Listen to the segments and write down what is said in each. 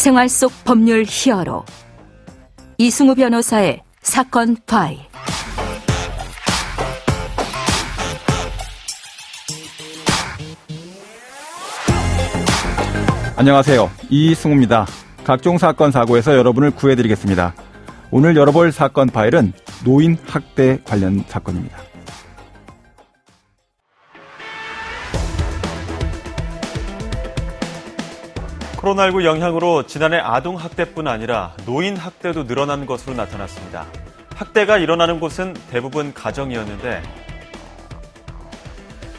생활 속 법률 히어로 이승우 변호사의 사건 파일. 안녕하세요. 이승우입니다. 각종 사건 사고에서 여러분을 구해드리겠습니다. 오늘 열어볼 사건 파일은 노인 학대 관련 사건입니다. 코로나19 영향으로 지난해 아동 학대뿐 아니라 노인 학대도 늘어난 것으로 나타났습니다. 학대가 일어나는 곳은 대부분 가정이었는데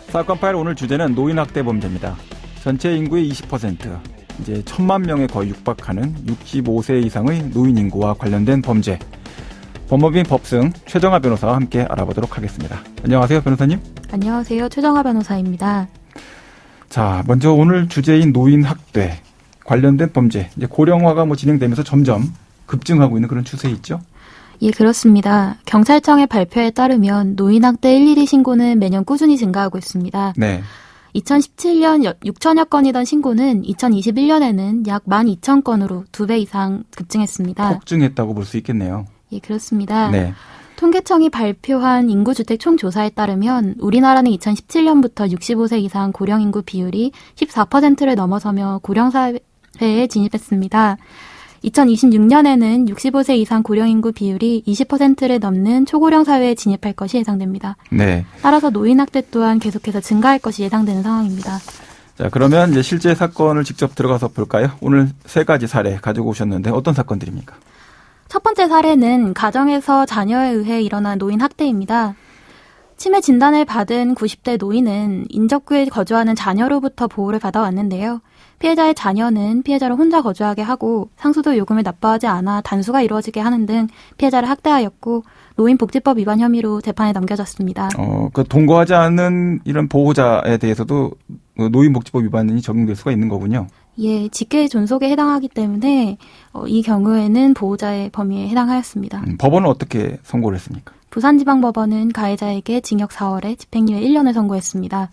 사건 파일 오늘 주제는 노인 학대 범죄입니다. 전체 인구의 20%, 이제 1,000만 명에 거의 육박하는 65세 이상의 노인 인구와 관련된 범죄. 법무법인 법승 최정아 변호사와 함께 알아보도록 하겠습니다. 안녕하세요, 변호사님. 안녕하세요, 최정아 변호사입니다. 자, 먼저 오늘 주제인 노인 학대 관련된 범죄, 이제 고령화가 진행되면서 점점 급증하고 있는 그런 추세 있죠? 예, 그렇습니다. 경찰청의 발표에 따르면 노인학대 112 신고는 매년 꾸준히 증가하고 있습니다. 네. 2017년 6천여 건이던 신고는 2021년에는 약 12,000건으로 2배 이상 급증했습니다. 폭증했다고 볼 수 있겠네요. 예, 그렇습니다. 네. 통계청이 발표한 인구주택 총조사에 따르면 우리나라는 2017년부터 65세 이상 고령 인구 비율이 14%를 넘어서며 고령사회에 진입했습니다. 2026년에는 65세 이상 고령 인구 비율이 20%를 넘는 초고령 사회에 진입할 것이 예상됩니다. 네. 따라서 노인 학대 또한 계속해서 증가할 것이 예상되는 상황입니다. 자, 그러면 이제 실제 사건을 직접 들어가서 볼까요? 오늘 3가지 사례 가지고 오셨는데 어떤 사건들입니까? 첫 번째 사례는 가정에서 자녀에 의해 일어난 노인 학대입니다. 치매 진단을 받은 90대 노인은 인접구에 거주하는 자녀로부터 보호를 받아왔는데요. 피해자의 자녀는 피해자를 혼자 거주하게 하고 상수도 요금을 납부하지 않아 단수가 이루어지게 하는 등 피해자를 학대하였고 노인복지법 위반 혐의로 재판에 넘겨졌습니다. 동거하지 않은 이런 보호자에 대해서도 노인복지법 위반이 적용될 수가 있는 거군요. 예, 직계 존속에 해당하기 때문에 이 경우에는 보호자의 범위에 해당하였습니다. 법원은 어떻게 선고를 했습니까? 부산지방법원은 가해자에게 징역 4월에 집행유예 1년을 선고했습니다.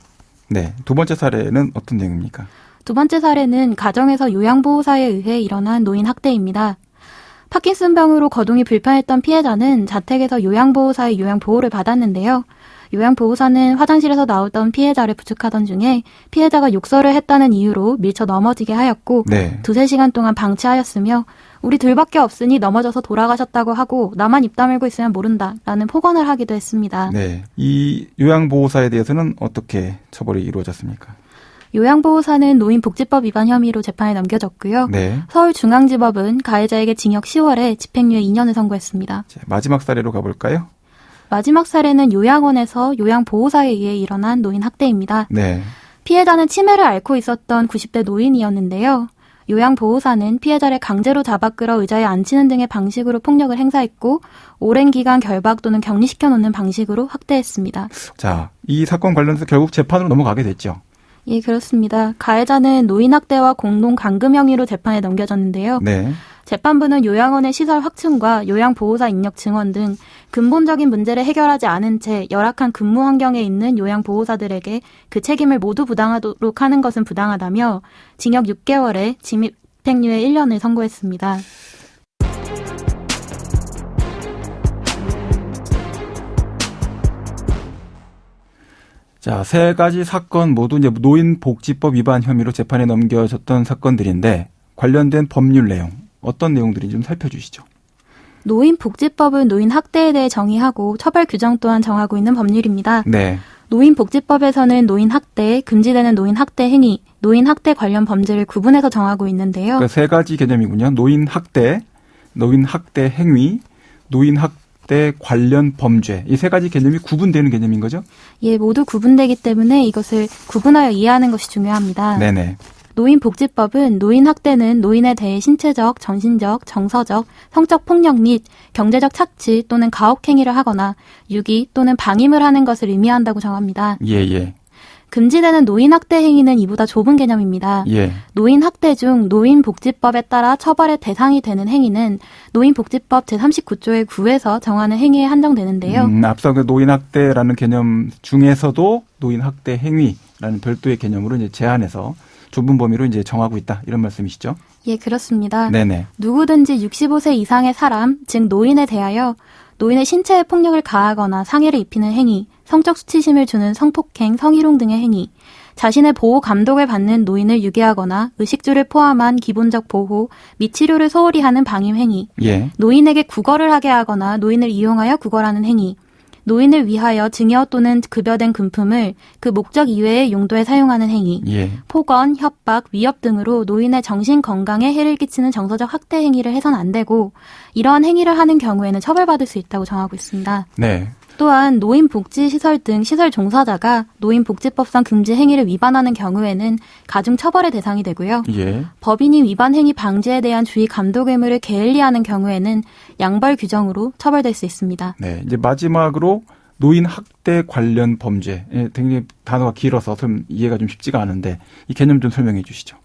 네, 두 번째 사례는 어떤 내용입니까? 두 번째 사례는 가정에서 요양보호사에 의해 일어난 노인 학대입니다. 파킨슨병으로 거동이 불편했던 피해자는 자택에서 요양보호사의 요양보호를 받았는데요. 요양보호사는 화장실에서 나오던 피해자를 부축하던 중에 피해자가 욕설을 했다는 이유로 밀쳐 넘어지게 하였고 네. 2-3시간 동안 방치하였으며 우리 둘밖에 없으니 넘어져서 돌아가셨다고 하고 나만 입 다물고 있으면 모른다라는 폭언을 하기도 했습니다. 네, 이 요양보호사에 대해서는 어떻게 처벌이 이루어졌습니까? 요양보호사는 노인복지법 위반 혐의로 재판에 넘겨졌고요. 네. 서울중앙지법은 가해자에게 징역 10월에 집행유예 2년을 선고했습니다. 자, 마지막 사례로 가볼까요? 마지막 사례는 요양원에서 요양보호사에 의해 일어난 노인 학대입니다. 네. 피해자는 치매를 앓고 있었던 90대 노인이었는데요. 요양보호사는 피해자를 강제로 잡아 끌어 의자에 앉히는 등의 방식으로 폭력을 행사했고 오랜 기간 결박 또는 격리시켜 놓는 방식으로 학대했습니다. 자, 이 사건 관련해서 결국 재판으로 넘어가게 됐죠? 예, 그렇습니다. 가해자는 노인 학대와 공동 감금 혐의로 재판에 넘겨졌는데요. 네. 재판부는 요양원의 시설 확충과 요양보호사 인력 증원 등 근본적인 문제를 해결하지 않은 채 열악한 근무 환경에 있는 요양보호사들에게 그 책임을 모두 부당하도록 하는 것은 부당하다며 징역 6개월에 집행유예 1년을 선고했습니다. 자, 3가지 사건 모두 이제 노인복지법 위반 혐의로 재판에 넘겨졌던 사건들인데 관련된 법률 내용, 어떤 내용들인지 좀 살펴주시죠. 노인복지법은 노인 학대에 대해 정의하고 처벌 규정 또한 정하고 있는 법률입니다. 네. 노인복지법에서는 노인 학대, 금지되는 노인 학대 행위, 노인 학대 관련 범죄를 구분해서 정하고 있는데요. 그러니까 3가지 개념이군요. 노인 학대 행위, 노인 학대 관련 범죄. 이 3가지 개념이 구분되는 개념인 거죠? 예, 모두 구분되기 때문에 이것을 구분하여 이해하는 것이 중요합니다. 네네. 노인복지법은 노인 학대는 노인에 대해 신체적, 정신적, 정서적, 성적 폭력 및 경제적 착취 또는 가혹 행위를 하거나 유기 또는 방임을 하는 것을 의미한다고 정합니다. 예. 금지되는 노인 학대 행위는 이보다 좁은 개념입니다. 예. 노인 학대 중 노인복지법에 따라 처벌의 대상이 되는 행위는 노인복지법 제39조의 9에서 정하는 행위에 한정되는데요. 앞서 그 노인 학대라는 개념 중에서도 노인 학대 행위라는 별도의 개념으로 이제 제한해서 좁은 범위로 이제 정하고 있다 이런 말씀이시죠? 예, 그렇습니다. 네네. 누구든지 65세 이상의 사람, 즉 노인에 대하여 노인의 신체에 폭력을 가하거나 상해를 입히는 행위, 성적 수치심을 주는 성폭행, 성희롱 등의 행위, 자신의 보호 감독을 받는 노인을 유괴하거나 의식주를 포함한 기본적 보호 및 치료를 소홀히 하는 방임 행위, 예. 노인에게 구걸을 하게 하거나 노인을 이용하여 구걸하는 행위, 노인을 위하여 증여 또는 급여된 금품을 그 목적 이외의 용도에 사용하는 행위, 예. 폭언, 협박, 위협 등으로 노인의 정신 건강에 해를 끼치는 정서적 학대 행위를 해서는 안 되고 이러한 행위를 하는 경우에는 처벌받을 수 있다고 정하고 있습니다. 네. 또한 노인복지시설 등 시설 종사자가 노인복지법상 금지 행위를 위반하는 경우에는 가중처벌의 대상이 되고요. 예. 법인이 위반 행위 방지에 대한 주의 감독 의무를 게을리하는 경우에는 양벌 규정으로 처벌될 수 있습니다. 네. 이제 마지막으로 노인 학대 관련 범죄. 예, 굉장히 단어가 길어서 좀 이해가 좀 쉽지가 않은데 이 개념 좀 설명해 주시죠.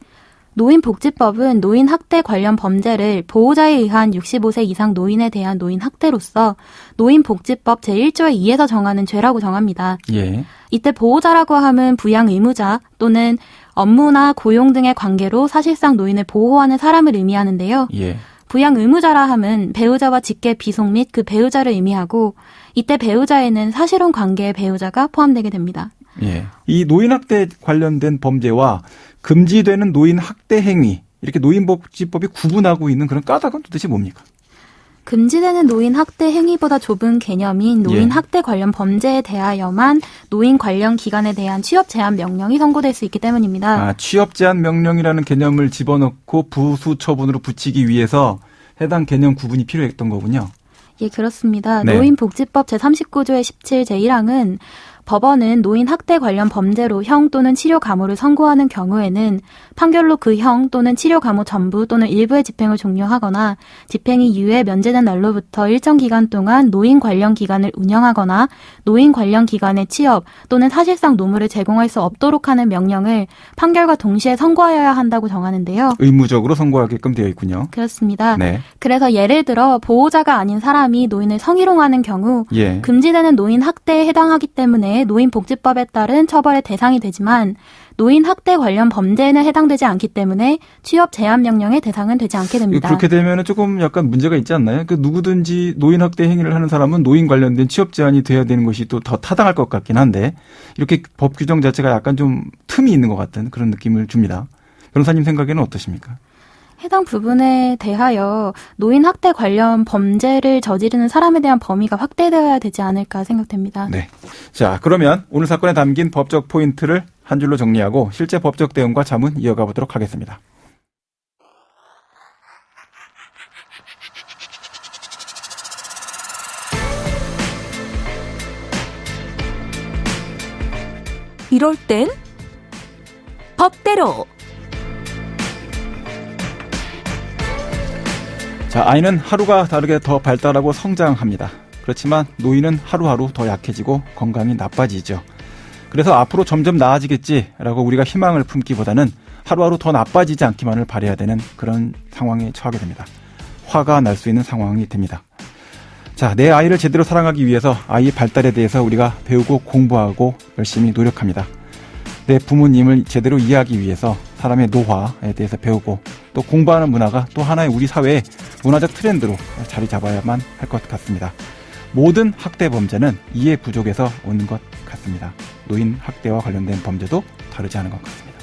노인복지법은 노인 학대 관련 범죄를 보호자에 의한 65세 이상 노인에 대한 노인 학대로서 노인복지법 제1조에 2에서 정하는 죄라고 정합니다. 예. 이때 보호자라고 함은 부양 의무자 또는 업무나 고용 등의 관계로 사실상 노인을 보호하는 사람을 의미하는데요. 예. 부양 의무자라 함은 배우자와 직계 비속 및 그 배우자를 의미하고 이때 배우자에는 사실혼 관계의 배우자가 포함되게 됩니다. 예. 이 노인 학대 관련된 범죄와 금지되는 노인 학대 행위 이렇게 노인복지법이 구분하고 있는 그런 까닭은 도대체 뭡니까? 금지되는 노인 학대 행위보다 좁은 개념인 노인 예. 학대 관련 범죄에 대하여만 노인 관련 기관에 대한 취업 제한 명령이 선고될 수 있기 때문입니다. 아, 취업 제한 명령이라는 개념을 집어넣고 부수 처분으로 붙이기 위해서 해당 개념 구분이 필요했던 거군요. 예, 그렇습니다. 네. 노인복지법 제39조의 17 제1항은 법원은 노인 학대 관련 범죄로 형 또는 치료 감호를 선고하는 경우에는 판결로 그 형 또는 치료 감호 전부 또는 일부의 집행을 종료하거나 집행이 유예 면제된 날로부터 일정 기간 동안 노인 관련 기관을 운영하거나 노인 관련 기관의 취업 또는 사실상 노무를 제공할 수 없도록 하는 명령을 판결과 동시에 선고하여야 한다고 정하는데요. 의무적으로 선고하게끔 되어 있군요. 그렇습니다. 네. 그래서 예를 들어 보호자가 아닌 사람이 노인을 성희롱하는 경우 예. 금지되는 노인 학대에 해당하기 때문에 노인복지법에 따른 처벌의 대상이 되지만 노인 학대 관련 범죄에는 해당되지 않기 때문에 취업 제한 명령의 대상은 되지 않게 됩니다. 그렇게 되면 조금 약간 문제가 있지 않나요? 그 누구든지 노인 학대 행위를 하는 사람은 노인 관련된 취업 제한이 돼야 되는 것이 또 더 타당할 것 같긴 한데 이렇게 법 규정 자체가 약간 좀 틈이 있는 것 같은 그런 느낌을 줍니다. 변호사님 생각에는 어떠십니까? 해당 부분에 대하여 노인 학대 관련 범죄를 저지르는 사람에 대한 범위가 확대되어야 되지 않을까 생각됩니다. 네. 자, 그러면 오늘 사건에 담긴 법적 포인트를 한 줄로 정리하고 실제 법적 대응과 자문 이어가 보도록 하겠습니다. 이럴 땐 법대로. 자, 아이는 하루가 다르게 더 발달하고 성장합니다. 그렇지만 노인은 하루하루 더 약해지고 건강이 나빠지죠. 그래서 앞으로 점점 나아지겠지라고 우리가 희망을 품기보다는 하루하루 더 나빠지지 않기만을 바라야 되는 그런 상황에 처하게 됩니다. 화가 날 수 있는 상황이 됩니다. 자, 내 아이를 제대로 사랑하기 위해서 아이의 발달에 대해서 우리가 배우고 공부하고 열심히 노력합니다. 내 부모님을 제대로 이해하기 위해서 사람의 노화에 대해서 배우고 또 공부하는 문화가 또 하나의 우리 사회의 문화적 트렌드로 자리 잡아야만 할 것 같습니다. 모든 학대 범죄는 이해 부족에서 오는 것 같습니다. 노인 학대와 관련된 범죄도 다르지 않은 것 같습니다.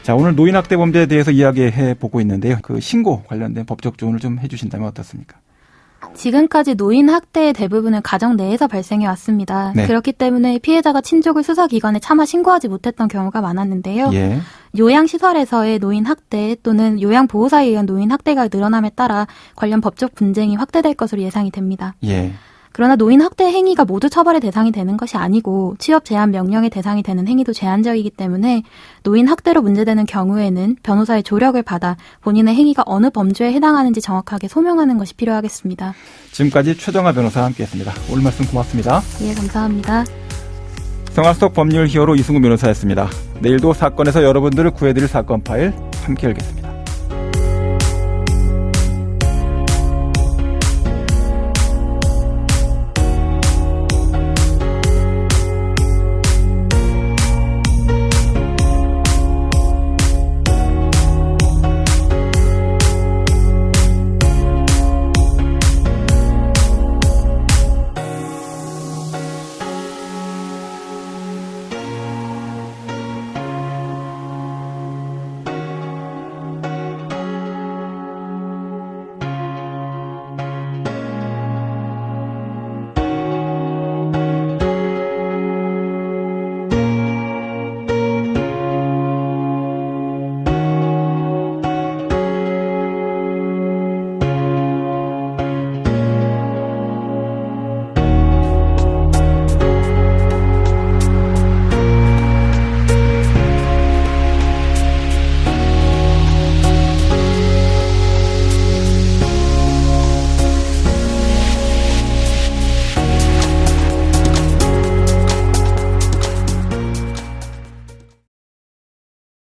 자, 오늘 노인 학대 범죄에 대해서 이야기해 보고 있는데요. 그 신고 관련된 법적 조언을 좀 해주신다면 어떻습니까? 지금까지 노인 학대의 대부분은 가정 내에서 발생해 왔습니다. 네. 그렇기 때문에 피해자가 친족을 수사기관에 차마 신고하지 못했던 경우가 많았는데요. 예. 요양시설에서의 노인 학대 또는 요양보호사에 의한 노인 학대가 늘어남에 따라 관련 법적 분쟁이 확대될 것으로 예상이 됩니다. 예. 그러나 노인 학대 행위가 모두 처벌의 대상이 되는 것이 아니고 취업 제한 명령의 대상이 되는 행위도 제한적이기 때문에 노인 학대로 문제되는 경우에는 변호사의 조력을 받아 본인의 행위가 어느 범죄에 해당하는지 정확하게 소명하는 것이 필요하겠습니다. 지금까지 최정아 변호사와 함께했습니다. 오늘 말씀 고맙습니다. 예, 감사합니다. 생활 속 법률 히어로 이승우 변호사였습니다. 내일도 사건에서 여러분들을 구해드릴 사건 파일 함께 열겠습니다.